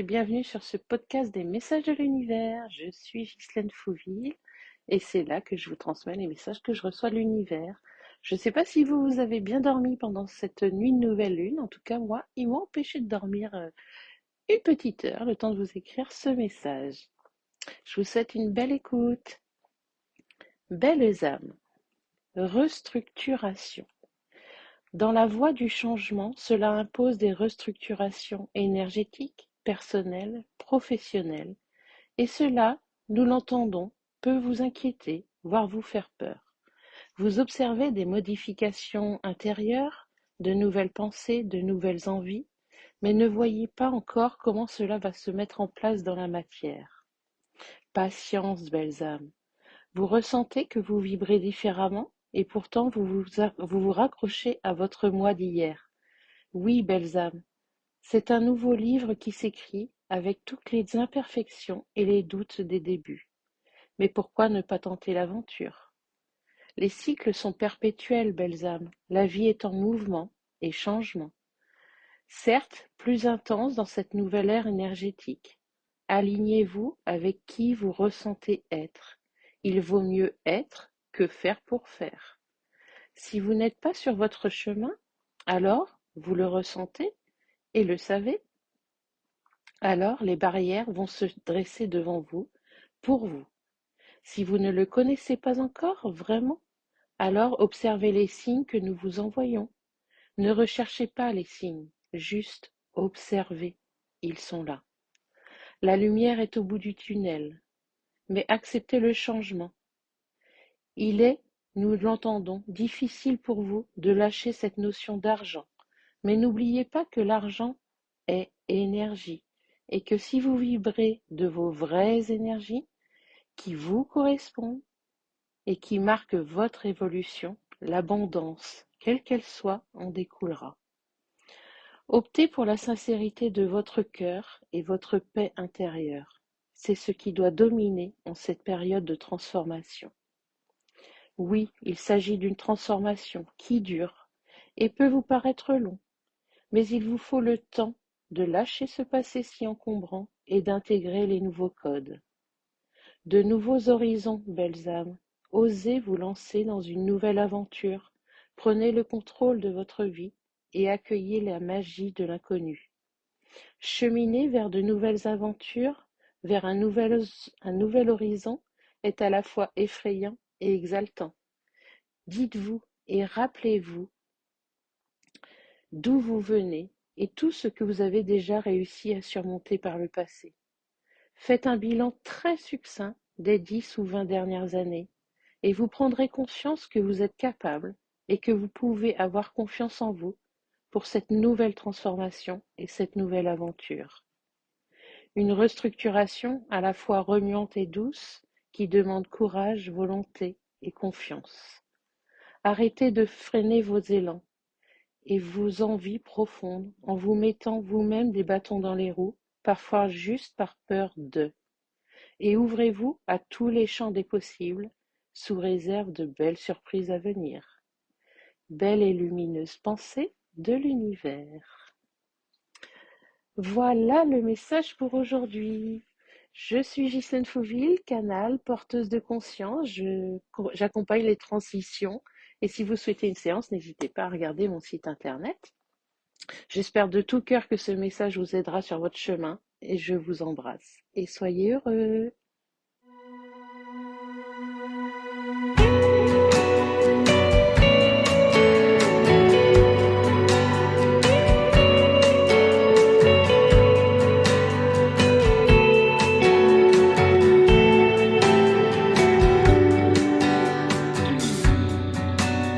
et bienvenue sur ce podcast des messages de l'univers. Je suis Ghislaine Fouville et c'est là que je vous transmets les messages que je reçois de l'univers. Je ne sais pas si vous avez bien dormi pendant cette nuit de nouvelle lune. En tout cas, moi, ils m'ont empêché de dormir une petite heure, le temps de vous écrire ce message. Je vous souhaite une belle écoute. Belles âmes, restructuration. Dans la voie du changement, cela impose des restructurations énergétiques, personnelles, professionnelles, et cela, nous l'entendons, peut vous inquiéter, voire vous faire peur. Vous observez des modifications intérieures, de nouvelles pensées, de nouvelles envies, mais ne voyez pas encore comment cela va se mettre en place dans la matière. Patience, belles âmes. Vous ressentez que vous vibrez différemment et pourtant vous raccrochez à votre moi d'hier. Oui, belles âmes, c'est un nouveau livre qui s'écrit avec toutes les imperfections et les doutes des débuts. Mais pourquoi ne pas tenter l'aventure? Les cycles sont perpétuels, belles âmes, la vie est en mouvement et changement. Certes, plus intense dans cette nouvelle ère énergétique. Alignez-vous avec qui vous ressentez être. Il vaut mieux être que faire pour faire. Si vous n'êtes pas sur votre chemin, alors vous le ressentez et le savez. Alors les barrières vont se dresser devant vous, pour vous. Si vous ne le connaissez pas encore vraiment, alors observez les signes que nous vous envoyons. Ne recherchez pas les signes, juste observez. Ils sont là. La lumière est au bout du tunnel, mais acceptez le changement. Il est, nous l'entendons, difficile pour vous de lâcher cette notion d'argent, mais n'oubliez pas que l'argent est énergie et que si vous vibrez de vos vraies énergies qui vous correspondent et qui marquent votre évolution, l'abondance, quelle qu'elle soit, en découlera. Optez pour la sincérité de votre cœur et votre paix intérieure. C'est ce qui doit dominer en cette période de transformation. Oui, il s'agit d'une transformation qui dure et peut vous paraître long, mais il vous faut le temps de lâcher ce passé si encombrant et d'intégrer les nouveaux codes. De nouveaux horizons, belles âmes, osez vous lancer dans une nouvelle aventure, prenez le contrôle de votre vie et accueillez la magie de l'inconnu. Cheminer vers de nouvelles aventures, vers un nouvel horizon est à la fois effrayant et exaltant. Dites-vous et rappelez-vous d'où vous venez et tout ce que vous avez déjà réussi à surmonter par le passé. Faites un bilan très succinct des 10 ou 20 dernières années et vous prendrez conscience que vous êtes capable et que vous pouvez avoir confiance en vous pour cette nouvelle transformation et cette nouvelle aventure. Une restructuration à la fois remuante et douce qui demande courage, volonté et confiance. Arrêtez de freiner vos élans et vos envies profondes en vous mettant vous-même des bâtons dans les roues, parfois juste par peur de. Et ouvrez-vous à tous les champs des possibles, sous réserve de belles surprises à venir. Belle et lumineuse pensée de l'univers. Voilà le message pour aujourd'hui. Je suis Ghislaine Fouville, canal, porteuse de conscience. J'accompagne les transitions. Et si vous souhaitez une séance, n'hésitez pas à regarder mon site internet. J'espère de tout cœur que ce message vous aidera sur votre chemin et je vous embrasse. Et soyez heureux.